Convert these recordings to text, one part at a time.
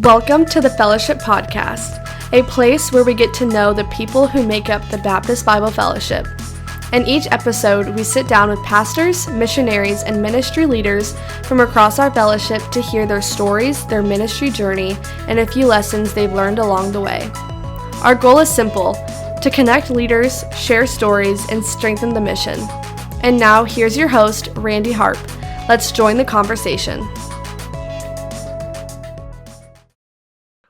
Welcome to the Fellowship Podcast, a place where we get to know the people who make up the Baptist Bible Fellowship. In each episode, we sit down with pastors, missionaries, and ministry leaders from across our fellowship to hear their stories, their ministry journey, and a few lessons they've learned along the way. Our goal is simple: to connect leaders, share stories, and strengthen the mission. And now, here's your host, Randy Harp. Let's join the conversation.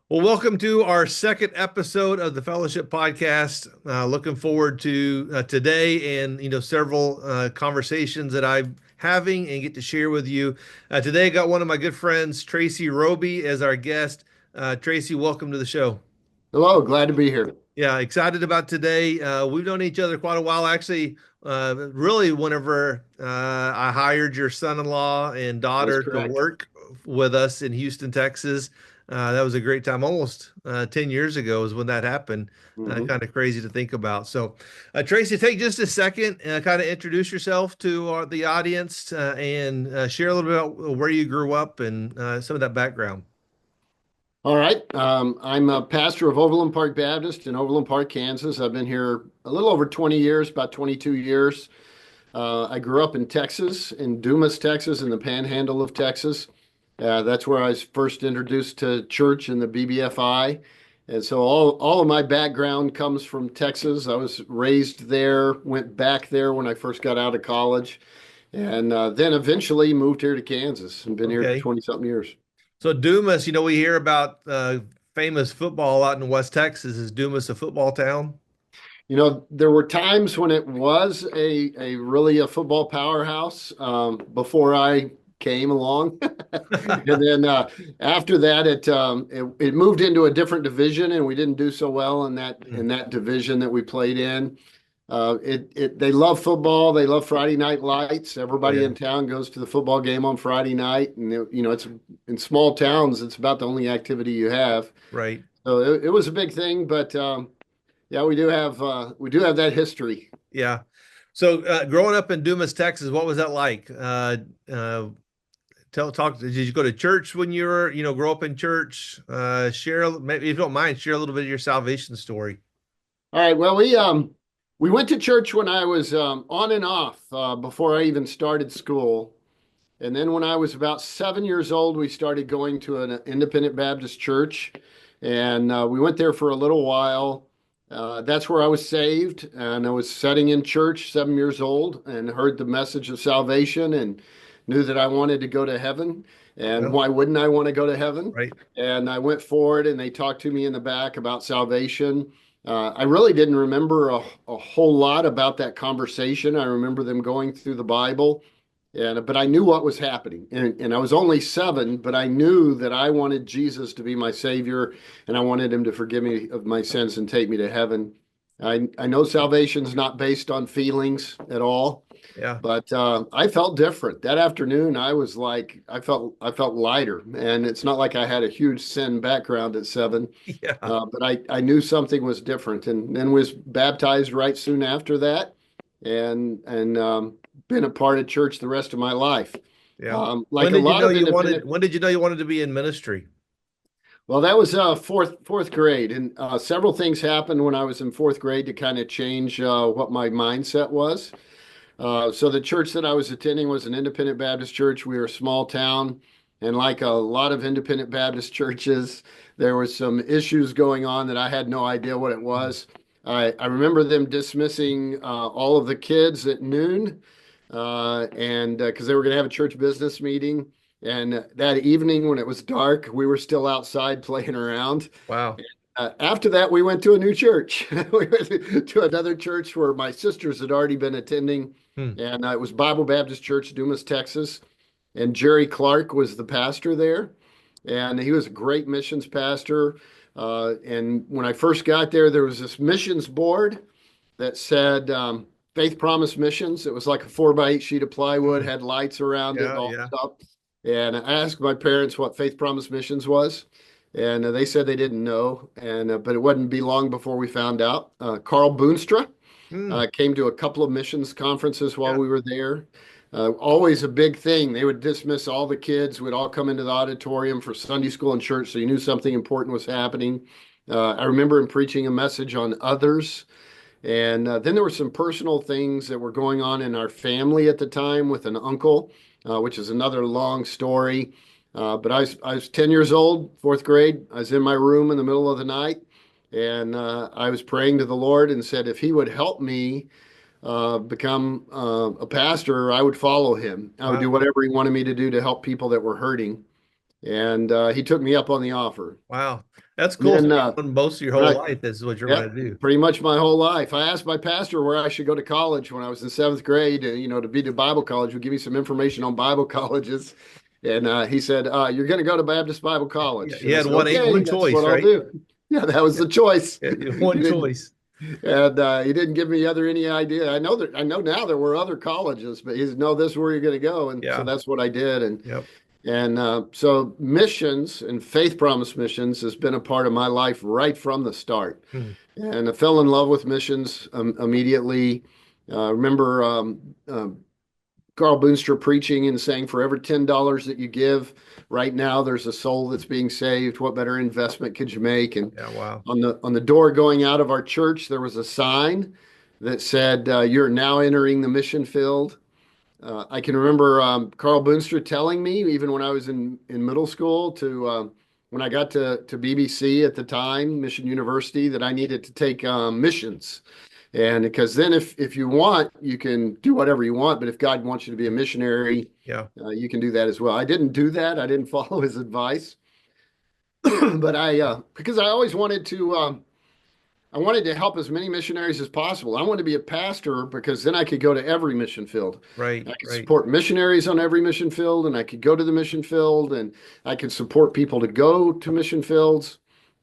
Well, welcome to our second episode of the Fellowship Podcast. Looking forward to today and several conversations that I'm having and get to share with you. Today, I got one of my good friends, Tracy Roby, as our guest. Tracy, welcome to the show. Hello, glad to be here. Yeah, excited about today. We've known each other quite a while, actually. Really, whenever I hired your son-in-law and daughter to work with us in Houston, Texas. That was a great time. Almost 10 years ago is when that happened. Kind of crazy to think about. So, Tracy, take just a second and kind of introduce yourself to the audience and share a little bit about where you grew up and some of that background. All right. I'm a pastor of Overland Park Baptist in Overland Park, Kansas. I've been here a little over 20 years, about 22 years. I grew up in Texas, in Dumas, Texas, in the panhandle of Texas. That's where I was first introduced to church in the BBFI. And so all of my background comes from Texas. I was raised there, went back there when I first got out of college, and then eventually moved here to Kansas and been here for 20-something years. So Dumas, we hear about famous football out in West Texas. Is Dumas a football town? There were times when it was really a football powerhouse before I came along. And then after that it moved into a different division, and we didn't do so well in that division that we played in. They love football. They love Friday night lights. Everybody in town goes to the football game on Friday night, and it's in small towns, it's about the only activity you have. Right. So it was a big thing, but we do have that history. Yeah. So growing up in Dumas, Texas, what was that like? Did you go to church when you were, grow up in church? Share, maybe if you don't mind, share a little bit of your salvation story. All right. Well, we went to church when I was on and off before I even started school. And then when I was about 7 years old, we started going to an independent Baptist church. And we went there for a little while. That's where I was saved. And I was sitting in church, 7 years old, and heard the message of salvation and knew that I wanted to go to heaven. And why wouldn't I want to go to heaven? Right. And I went forward, and they talked to me in the back about salvation. I really didn't remember a whole lot about that conversation. I remember them going through the Bible, but I knew what was happening. And I was only 7, but I knew that I wanted Jesus to be my Savior, and I wanted him to forgive me of my sins and take me to heaven. I know salvation's not based on feelings at all. Yeah. But I felt different. That afternoon, I felt lighter. And it's not like I had a huge sin background at 7. Yeah. But I knew something was different, and then was baptized right soon after that, and been a part of church the rest of my life. Yeah. When did you know you wanted to be in ministry? Well, that was fourth grade, and several things happened when I was in 4th grade to kind of change what my mindset was. So the church that I was attending was an independent Baptist church. We were a small town, and like a lot of independent Baptist churches, there was some issues going on that I had no idea what it was. I remember them dismissing all of the kids at noon, and because they were going to have a church business meeting. And that evening when it was dark, we were still outside playing around. Wow. After that, we went to a new church. We went to another church where my sisters had already been attending. And it was Bible Baptist Church, Dumas, Texas. And Jerry Clark was the pastor there. And he was a great missions pastor. And when I first got there, there was this missions board that said Faith Promise Missions. It was like a 4x8 sheet of plywood, had lights around it, all stuff. And I asked my parents what Faith Promise Missions was. And they said they didn't know. But it wouldn't be long before we found out. Carl Boonstra came to a couple of missions conferences while we were there. always a big thing. They would dismiss all the kids, would all come into the auditorium for Sunday school and church, so you knew something important was happening. I remember him preaching a message on others. And then there were some personal things that were going on in our family at the time with an uncle, which is another long story. But I was 10 years old, fourth grade. I was in my room in the middle of the night, and I was praying to the Lord and said, if he would help me become a pastor, I would follow him. I would do whatever he wanted me to do to help people that were hurting. And he took me up on the offer. Wow. That's cool. And So most of your whole life, this is what you're going to do. Pretty much my whole life. I asked my pastor where I should go to college when I was in seventh grade, to be to Bible college, would give me some information on Bible colleges. And he said, you're going to go to Baptist Bible College. You had one choice, right? I'll do. Yeah, that was the choice. One choice. And he didn't give me any idea. I know now there were other colleges, but he said, no, this is where you're going to go. And so that's what I did. And so missions and Faith Promise Missions has been a part of my life right from the start. And I fell in love with missions immediately. Remember Carl Boonstra preaching and saying, for every $10 that you give, right now there's a soul that's being saved. What better investment could you make? And on the door going out of our church, there was a sign that said, you're now entering the mission field. I can remember Carl Boonstra telling me, even when I was in middle school, when I got to BBC at the time, Mission University, that I needed to take missions. And because then if you want, you can do whatever you want. But if God wants you to be a missionary, you can do that as well. I didn't do that. I didn't follow his advice. But because I always wanted to help as many missionaries as possible. I wanted to be a pastor because then I could go to every mission field. Right. I could support missionaries on every mission field, and I could go to the mission field, and I could support people to go to mission fields.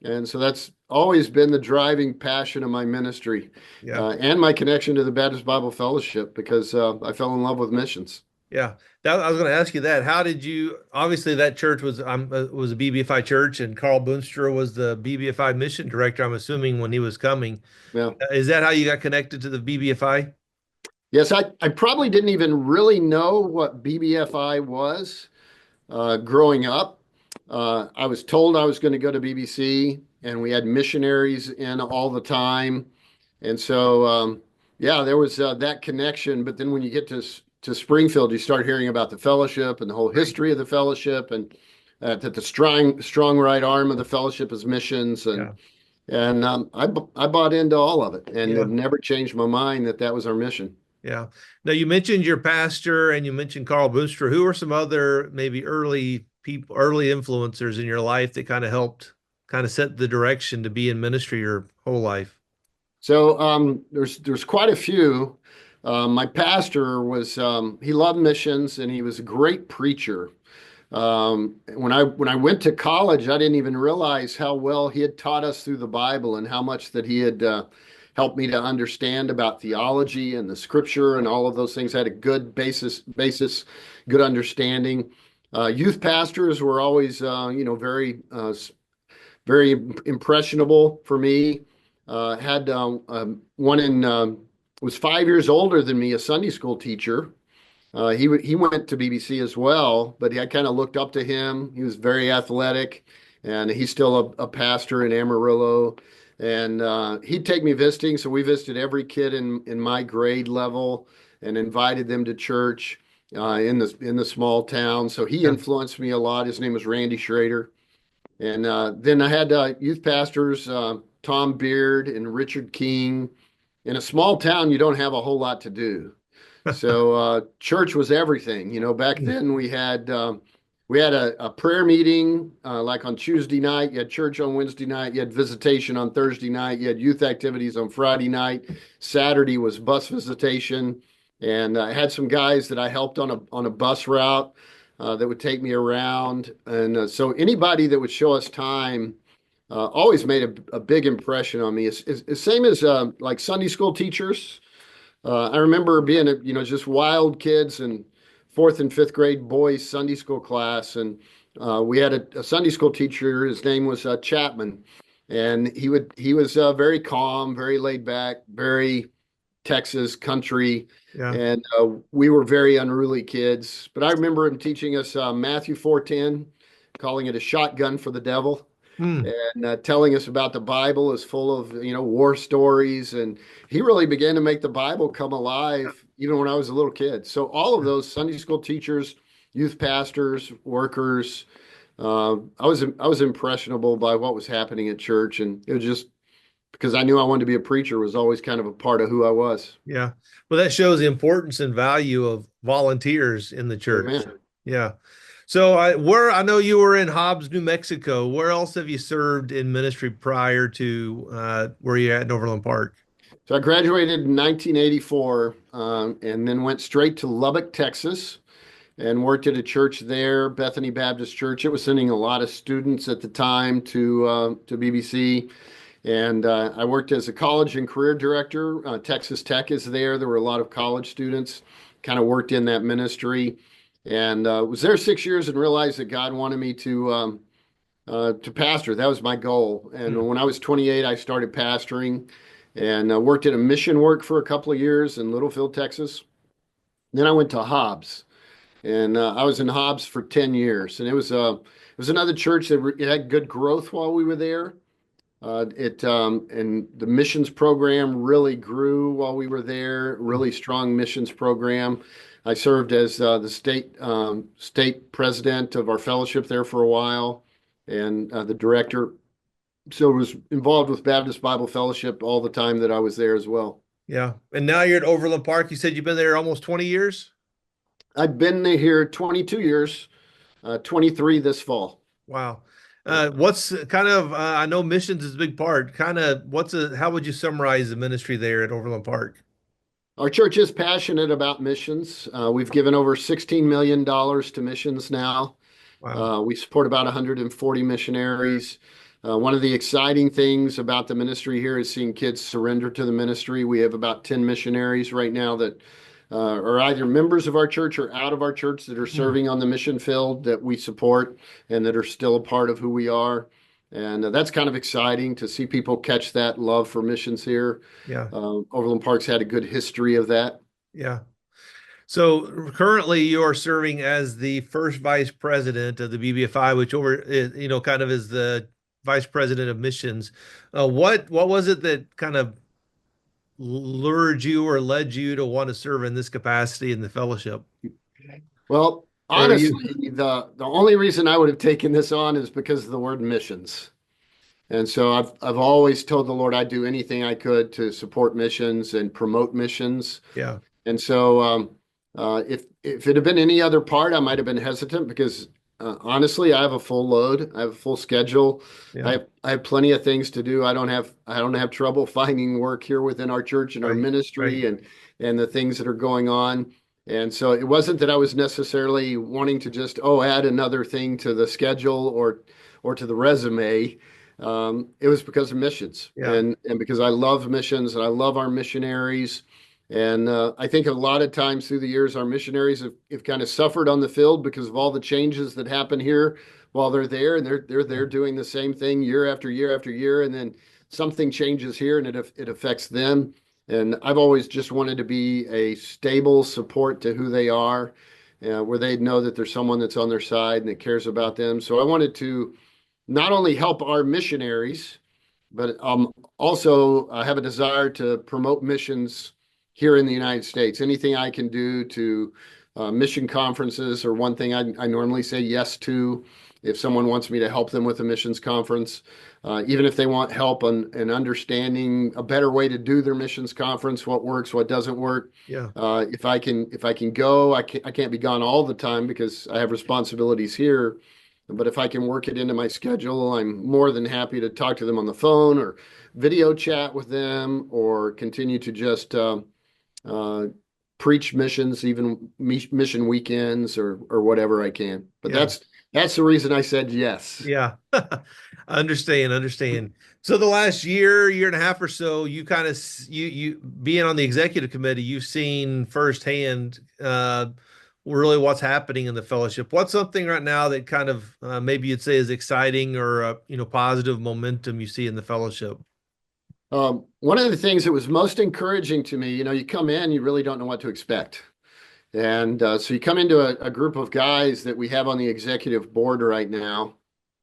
And so that's always been the driving passion of my ministry, and my connection to the Baptist Bible Fellowship, because I fell in love with missions. Yeah, I was going to ask you that. How did you? Obviously, that church was a BBFI church, and Carl Boonstra was the BBFI mission director. I'm assuming when he was coming. Yeah, is that how you got connected to the BBFI? Yes, I probably didn't even really know what BBFI was growing up. I was told I was going to go to BBC, and we had missionaries in all the time, and so there was that connection. But then when you get to Springfield, you start hearing about the fellowship and the whole history of the fellowship, and that the strong right arm of the fellowship is missions, and I bought into all of it, and have never changed my mind that was our mission. Yeah. Now you mentioned your pastor, and you mentioned Carl Boonstra. Who are some other maybe early influencers in your life that kind of helped set the direction to be in ministry your whole life? So there's quite a few. My pastor was he loved missions, and he was a great preacher. When I went to college, I didn't even realize how well he had taught us through the Bible, and how much that he had helped me to understand about theology and the scripture and all of those things. I had a good basis, good understanding. Youth pastors were always, very impressionable for me. Had one was 5 years older than me, a Sunday school teacher. He went to BBC as well, but I kind of looked up to him. He was very athletic, and he's still a pastor in Amarillo. And he'd take me visiting, so we visited every kid in my grade level and invited them to church in the small town. So he influenced me a lot. His name was Randy Schrader. And then I had youth pastors, Tom Beard and Richard King. In a small town, you don't have a whole lot to do. So church was everything. Back then we had a prayer meeting like on Tuesday night. You had church on Wednesday night. You had visitation on Thursday night. You had youth activities on Friday night. Saturday was bus visitation. And I had some guys that I helped on a bus route that would take me around. And so anybody that would show us time always made a big impression on me. It's same as like Sunday school teachers. I remember being just wild kids in fourth and fifth grade boys Sunday school class, and we had a Sunday school teacher. His name was Chapman, and he was very calm, very laid back, very Texas country. Yeah. And we were very unruly kids. But I remember him teaching us Matthew 4:10, calling it a shotgun for the devil, Hmm. and telling us about the Bible is full of, war stories. And he really began to make the Bible come alive even when I was a little kid. So all of those Sunday school teachers, youth pastors, workers, I was impressionable by what was happening at church, and it was just because I knew I wanted to be a preacher was always kind of a part of who I was. Yeah. Well, that shows the importance and value of volunteers in the church. Amen. Yeah. So I know you were in Hobbs, New Mexico. Where else have you served in ministry prior to where you at in Overland Park? So I graduated in 1984, and then went straight to Lubbock, Texas, and worked at a church there, Bethany Baptist Church. It was sending a lot of students at the time to BBC. And I worked as a college and career director. Texas Tech is there. There were a lot of college students. Kind of worked in that ministry, and was there 6 years and realized that God wanted me to pastor. That was my goal. And when I was 28, I started pastoring, and worked in a mission work for a couple of years in Littlefield, Texas. Then I went to Hobbs, and I was in Hobbs for 10 years, and it was another church that it had good growth while we were there. And the missions program really grew while we were there. Really strong missions program. I served as the state president of our fellowship there for a while, and the director. So was involved with Baptist Bible Fellowship all the time that I was there as well. Yeah. And now you're at Overland Park. You said you've been there almost 20 years? I've been here 22 years, 23 this fall. Wow. What's kind of, I know missions is a big part. Kind of, how would you summarize the ministry there at Overland Park? Our church is passionate about missions. We've given over $16 million to missions now. Wow. We support about 140 missionaries. One of the exciting things about the ministry here is seeing kids surrender to the ministry. We have about 10 missionaries right now that are either members of our church or out of our church that are serving on the mission field that we support and that are still a part of who we are. And that's kind of exciting to see people catch that love for missions here. Yeah. Overland Park's had a good history of that. Yeah. So currently you are serving as the first vice president of the BBFI, which kind of is the vice president of missions. What was it that kind of lured you or led you to want to serve in this capacity in the fellowship? Well, honestly, the only reason I would have taken this on is because of the word missions. And so I've always told the Lord I'd do anything I could to support missions and promote missions. Yeah. And so if it had been any other part, I might have been hesitant because honestly, I have a full load. I have a full schedule. Yeah. I have plenty of things to do. I don't have trouble finding work here within our church and our ministry and the things that are going on. And so it wasn't that I was necessarily wanting to just add another thing to the schedule or to the resume. It was because of missions, and because I love missions and I love our missionaries. And I think a lot of times through the years, our missionaries have kind of suffered on the field because of all the changes that happen here while they're there, and they're there doing the same thing year after year after year, and then something changes here and it affects them. And I've always just wanted to be a stable support to who they are, where they know that there's someone that's on their side and that cares about them. So I wanted to not only help our missionaries, but also have a desire to promote missions here in the United States. Anything I can do to mission conferences or one thing I normally say yes to if someone wants me to help them with a missions conference, even if they want help in understanding a better way to do their missions conference, what works, what doesn't work. Yeah. If I can go, I can't be gone all the time because I have responsibilities here. But if I can work it into my schedule, I'm more than happy to talk to them on the phone or video chat with them or continue to just preach missions, even mission weekends or whatever I can. But that's the reason I said yes. Yeah. Understand. So the last year and a half or so, you kind of, you being on the executive committee, you've seen firsthand, really what's happening in the fellowship. What's something right now that kind of, maybe you'd say is exciting or, positive momentum you see in the fellowship? One of the things that was most encouraging to me, you come in, you really don't know what to expect. And so you come into a group of guys that we have on the executive board right now.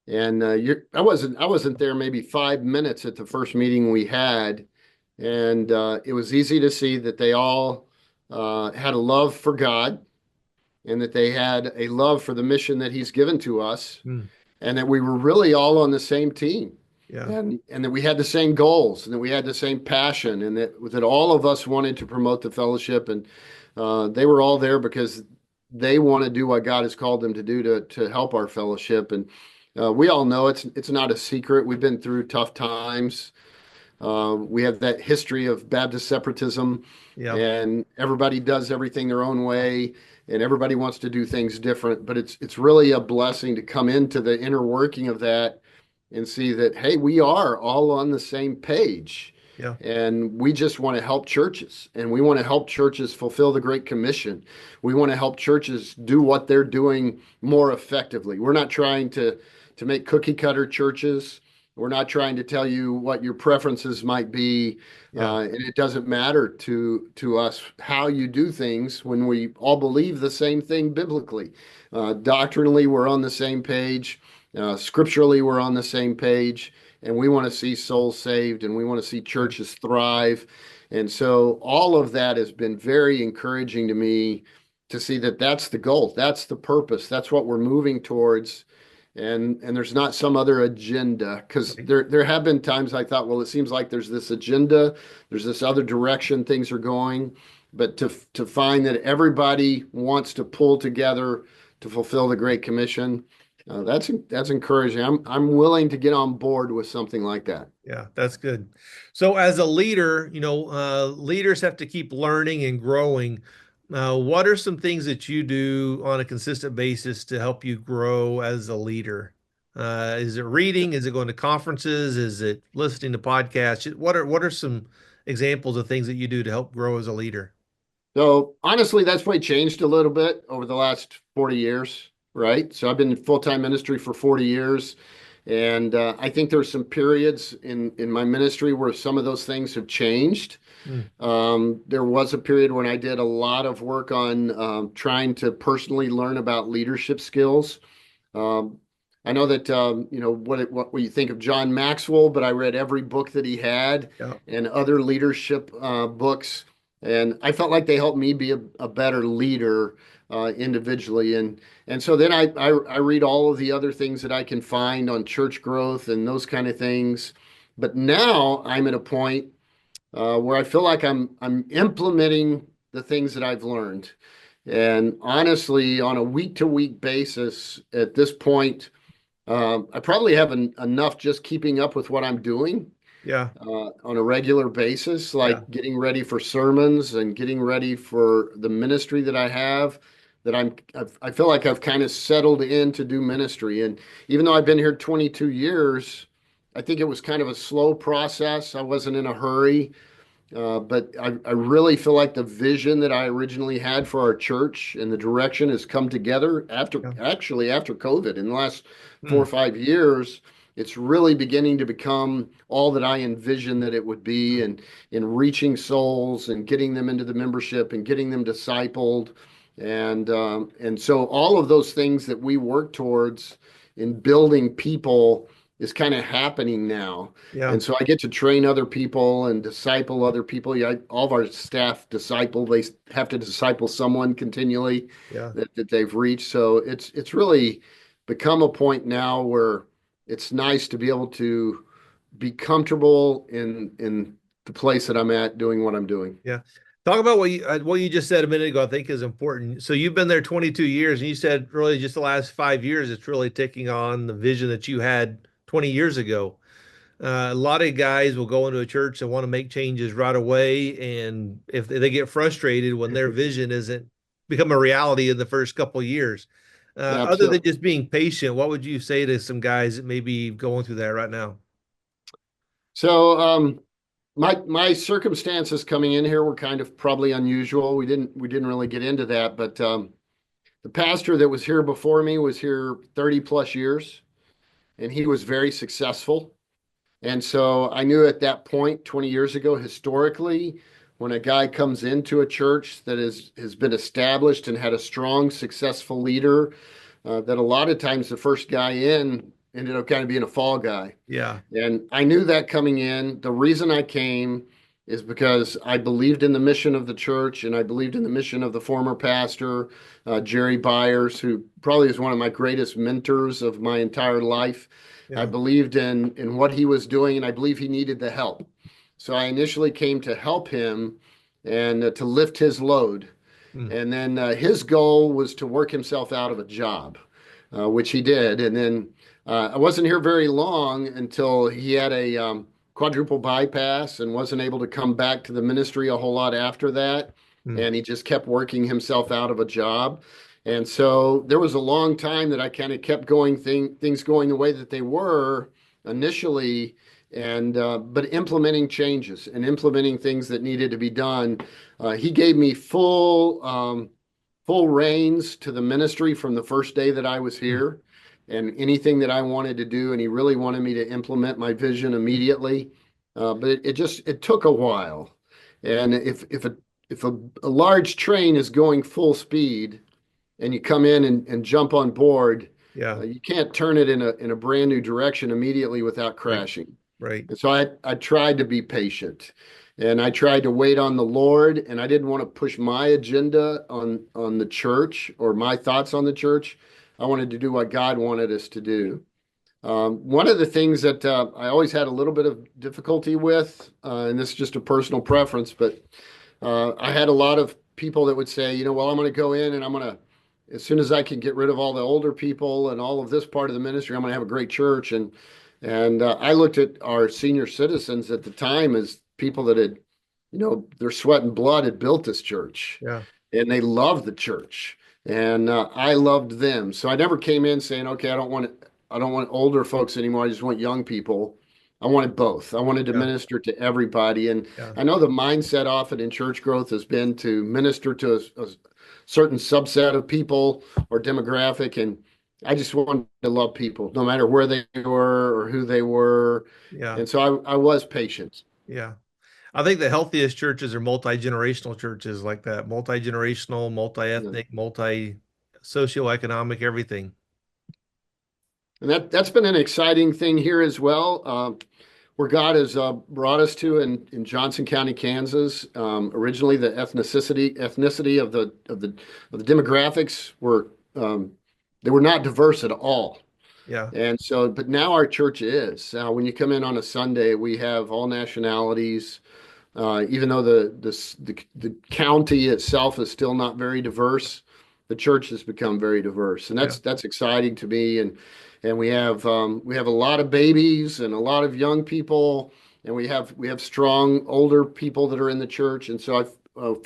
And I wasn't there maybe 5 minutes at the first meeting we had. And it was easy to see that they all had a love for God and that they had a love for the mission that He's given to us, Mm, and that we were really all on the same team, yeah. and that we had the same goals, and that we had the same passion, and that all of us wanted to promote the fellowship, and they were all there because they want to do what God has called them to do to help our fellowship. And we all know it's not a secret. We've been through tough times. We have that history of Baptist separatism, Yeah. and everybody does everything their own way, and everybody wants to do things different. But it's really a blessing to come into the inner working of that and see that, hey, we are all on the same page. Yeah. And we just want to help churches, and we want to help churches fulfill the Great Commission. We want to help churches do what they're doing more effectively. We're not trying to make cookie cutter churches. We're not trying to tell you what your preferences might be, Yeah. and it doesn't matter to us how you do things when we all believe the same thing biblically. Doctrinally, we're on the same page. Scripturally, we're on the same page, and we want to see souls saved, and we want to see Yeah. churches thrive. And so, all of that has been very encouraging to me to see that that's the goal, that's the purpose, that's what we're moving towards, and there's not some other agenda, because Right. there have been times I thought, well, it seems like there's this agenda, there's this other direction things are going, but to find that everybody wants to pull together to fulfill the Great Commission, that's encouraging. I'm willing to get on board with something like that. Yeah, that's good. So as a leader, leaders have to keep learning and growing. What are some things that you do on a consistent basis to help you grow as a leader? Is it reading? Is it going to conferences? Is it listening to podcasts? What are some examples of things that you do to help grow as a leader? So honestly, that's probably changed a little bit over the last 40 years, right? So I've been in full-time ministry for 40 years. And I think there's some periods in my ministry where some of those things have changed. Mm, There was a period when I did a lot of work on trying to personally learn about leadership skills. Um, I know that what you think of John Maxwell, but I read every book that he had yeah. and other leadership books, and I felt like they helped me be a better leader individually. And so then I read all of the other things that I can find on church growth and those kind of things. But now I'm at a point where I feel like I'm implementing the things that I've learned. And honestly, on a week to week basis at this point, I probably have enough just keeping up with what I'm doing Yeah. on a regular basis, Yeah. like getting ready for sermons and getting ready for the ministry that I have. That I feel like I've kind of settled in to do ministry. And even though I've been here 22 years, I think it was kind of a slow process. I wasn't in a hurry. But I really feel like the vision that I originally had for our church and the direction has come together after Yeah. after COVID. In the last four or Mm, 5 years, it's really beginning to become all that I envisioned that it would be, and in reaching souls and getting them into the membership and getting them discipled. And so all of those things that we work towards in building people is kind of happening now. yeah. And so I get to train other people and disciple other people. Yeah, all of our staff disciple. They have to disciple someone continually Yeah. that they've reached. So it's really become a point now where it's nice to be able to be comfortable in the place that I'm at doing what I'm doing. Yeah. Talk about what you just said a minute ago, I think is important. So you've been there 22 years and you said really just the last 5 years, it's really taking on the vision that you had 20 years ago. A lot of guys will go into a church and want to make changes right away. And if they get frustrated when their vision isn't become a reality in the first couple of years, other than Absolutely. just being patient, what would you say to some guys that may be going through that right now? So my circumstances coming in here were kind of probably unusual. We didn't really get into that, but the pastor that was here before me was here 30 plus years, and he was very successful. And so I knew at that point, 20 years ago, historically, when a guy comes into a church that has been established and had a strong, successful leader, that a lot of times the first guy in ended up kind of being a fall guy. Yeah. And I knew that coming in. The reason I came is because I believed in the mission of the church and I believed in the mission of the former pastor, Jerry Byers, who probably is one of my greatest mentors of my entire life. I Yeah. believed in what he was doing, and I believe he needed the help. So I initially came to help him and to lift his load. Mm. And then his goal was to work himself out of a job, which he did. And then I wasn't here very long until he had a quadruple bypass and wasn't able to come back to the ministry a whole lot after that. Mm. And he just kept working himself out of a job. And so there was a long time that I kind of kept going things going the way that they were initially, and but implementing changes and implementing things that needed to be done. He gave me full reins to the ministry from the first day that I was Mm. here, and anything that I wanted to do, and he really wanted me to implement my vision immediately. But it took a while, and if a large train is going full speed and you come in and jump on board, Yeah. you can't turn it in a brand new direction immediately without Right. crashing. Right. And so I tried to be patient and I tried to wait on the Lord, and I didn't want to push my agenda on the church or my thoughts on the church. I wanted to do what God wanted us to do. One of the things that I always had a little bit of difficulty with, and this is just a personal preference, but I had a lot of people that would say, well, I'm going to go in and I'm going to, as soon as I can get rid of all the older people and all of this part of the ministry, I'm going to have a great church. And I looked at our senior citizens at the time as people that had, their sweat and blood had built this church, Yeah. and they loved the church, and I loved them. So I never came in saying, okay, I don't want older folks anymore. I just want young people. I wanted both. I wanted to Yeah. minister to everybody. And Yeah. I know the mindset often in church growth has been to minister to a certain subset of people or demographic. And I just wanted to love people, no matter where they were or who they were. Yeah. And so I was patient. Yeah. I think the healthiest churches are multi-generational churches like that. Multi-generational, Yeah. multi-ethnic, multi-socioeconomic, everything. And that's been an exciting thing here as well, where God has brought us to in Johnson County, Kansas. Originally, the ethnicity of the demographics were they were not diverse at all. Yeah. And so, but now our church is. When you come in on a Sunday, we have all nationalities. Even though the county itself is still not very diverse, the church has become very diverse, and Yeah. that's exciting to me. And we have a lot of babies and a lot of young people, and we have strong older people that are in the church. And so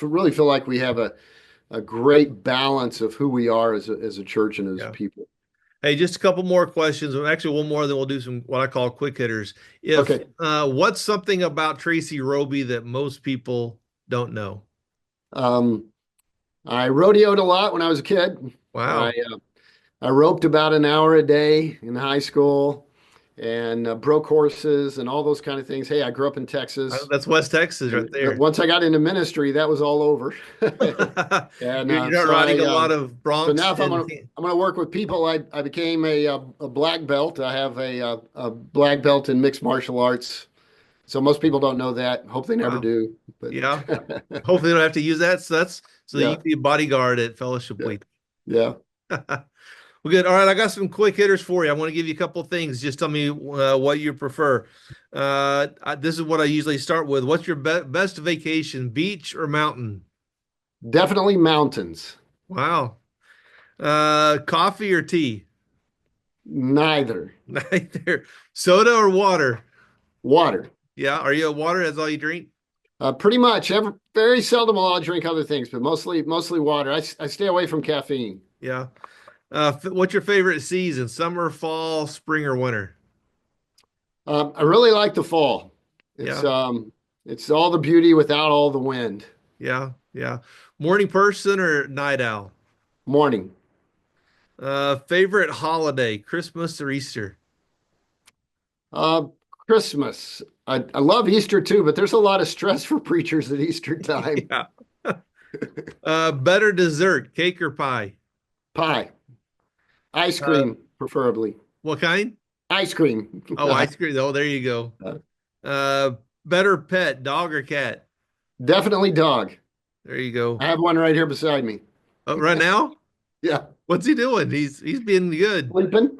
really feel like we have a great balance of who we are as a church and as a Yeah. people. Hey, just a couple more questions. Well, actually, one more, then we'll do some what I call quick hitters. If Okay. what's something about Tracy Roby that most people don't know? Um, I rodeoed a lot when I was a kid. I Wow. I roped about an hour a day in high school and broke horses and all those kind of things. Hey, I grew up in Texas. That's West Texas right But there. once I got into ministry, that was all over. And You're not riding a lot of so Bronx now if and I'm gonna work with people, I became a black belt. I have a black belt in mixed martial arts. So most people don't know that. Hope they never wow. do. But Yeah. Hopefully they don't have to use that. So you yeah, can be a bodyguard at Fellowship yeah, Week. yeah. Well, good. All right, I got some quick hitters for you. I want to give you a couple of things. Just tell me what you prefer. This is what I usually start with. What's your best vacation, beach or mountain? Definitely mountains. Wow. Coffee or tea? Neither. Neither. Soda or water? Water. Yeah. Are you a water? That's all you drink? Pretty much. Very seldom will I drink other things, but mostly water. I stay away from caffeine. Yeah. What's your favorite season? Summer, fall, spring, or winter? I really like the fall. It's Yeah. it's all the beauty without all the wind. Yeah. Yeah. Morning person or night owl? Morning. Favorite holiday, Christmas or Easter? Uh, Christmas. I love Easter too, but there's a lot of stress for preachers at Easter time. Yeah. Better dessert, cake or pie? Pie, ice Uh, cream, preferably. what kind? Ice cream. Oh, ice cream. Oh, there you go. Uh, Better pet, dog or cat? Definitely dog. There you go. I have one right here beside me. Right now? Yeah. What's he doing? He's being good. Sleeping?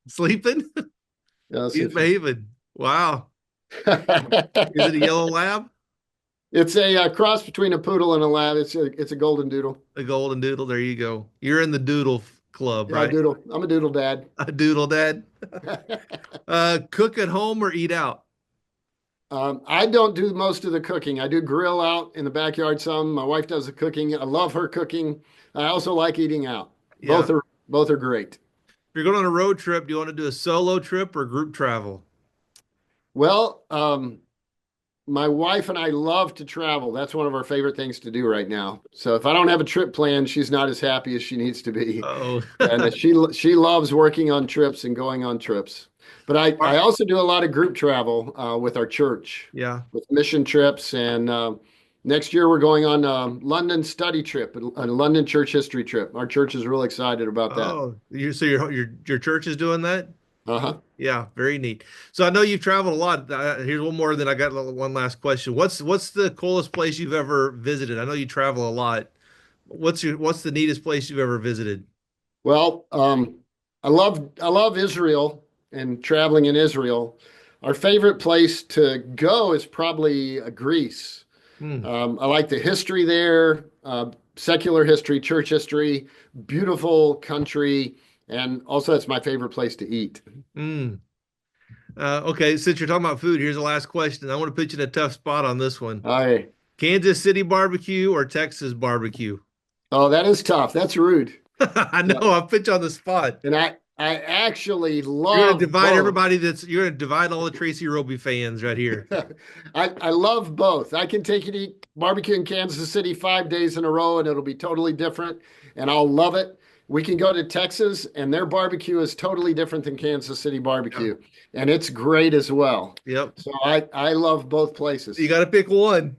Sleeping? Yeah, let's see He's if behaving. Wow. Is it a yellow lab? It's a cross between a poodle and a lab. It's a golden doodle. A golden doodle. There you go. You're in the doodle club, Yeah, right? doodle. I'm a doodle dad. A doodle dad. Cook at home or eat out? I don't do most of the cooking. I do grill out in the backyard some. My wife does the cooking. I love her cooking. I also like eating out. Yeah. Both are great. If you're going on a road trip, do you want to do a solo trip or group travel? Well, my wife and I love to travel. That's one of our favorite things to do right now. So if I don't have a trip planned, she's not as happy as she needs to be. Oh. And she loves working on trips and going on trips. But I also do a lot of group travel with our church. Yeah. With mission trips. And next year we're going on a London study trip, a London church history trip. Our church is real excited about that. Oh, so your church is doing that? Uh-huh. Yeah, very neat. So I know you've traveled a lot. Here's one more, then I got one last question. What's the coolest place you've ever visited? I know you travel a lot. What's the neatest place you've ever visited? Well, I love Israel and traveling in Israel. Our favorite place to go is probably Greece. I like the history there, secular history, church history, beautiful country, and also it's my favorite place to eat. Okay, since you're talking about food, here's the last question. I want to put you in a tough spot on this one. All right. Kansas City barbecue or Texas barbecue? Oh, that is tough. That's rude. I know, I put you on the spot. And I actually love You're gonna divide both. everybody you're gonna divide all the Tracy Roby fans right here. I love both. I can take you to eat barbecue in Kansas City 5 days in a row and it'll be totally different and I'll love it. We can go to Texas and their barbecue is totally different than Kansas City barbecue. Yeah. And it's great as well. Yep. So I love both places. You got to pick one.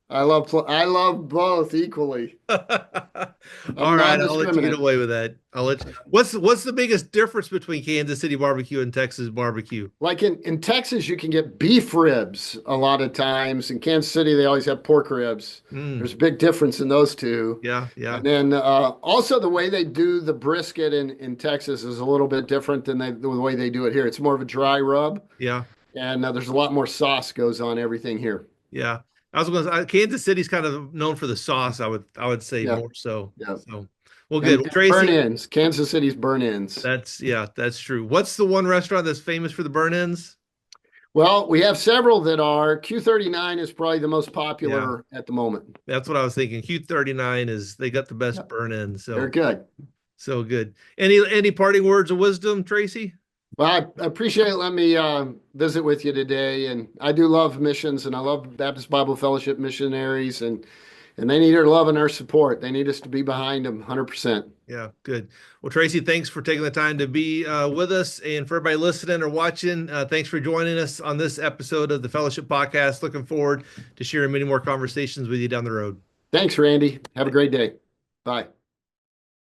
I love both equally. All right, I'll let you get away with that. I'll let you. What's the biggest difference between Kansas City barbecue and Texas barbecue? Like in Texas, you can get beef ribs a lot of times. In Kansas City, they always have pork ribs. There's a big difference in those two. Yeah. And then also the way they do the brisket in Texas is a little bit different than the way they do it here. It's more of a dry rub. Yeah. And there's a lot more sauce goes on everything here. Yeah. I was going to say Kansas City's kind of known for the sauce. I would say more so. Yeah. So, well, good. And Tracy, burn-ins. Kansas City's burn-ins. That's true. What's the one restaurant that's famous for the burn-ins? Well, we have several that are. Q39 is probably the most popular at the moment. That's what I was thinking. Q39 they got the best burn-ins. So they're good. So good. Any parting words of wisdom, Tracy? Well, I appreciate letting me visit with you today. And I do love missions and I love Baptist Bible Fellowship missionaries and they need our love and our support. They need us to be behind them 100%. Yeah, good. Well, Tracy, thanks for taking the time to be with us. And for everybody listening or watching, thanks for joining us on this episode of the Fellowship Podcast. Looking forward to sharing many more conversations with you down the road. Thanks, Randy. Have a great day. Bye.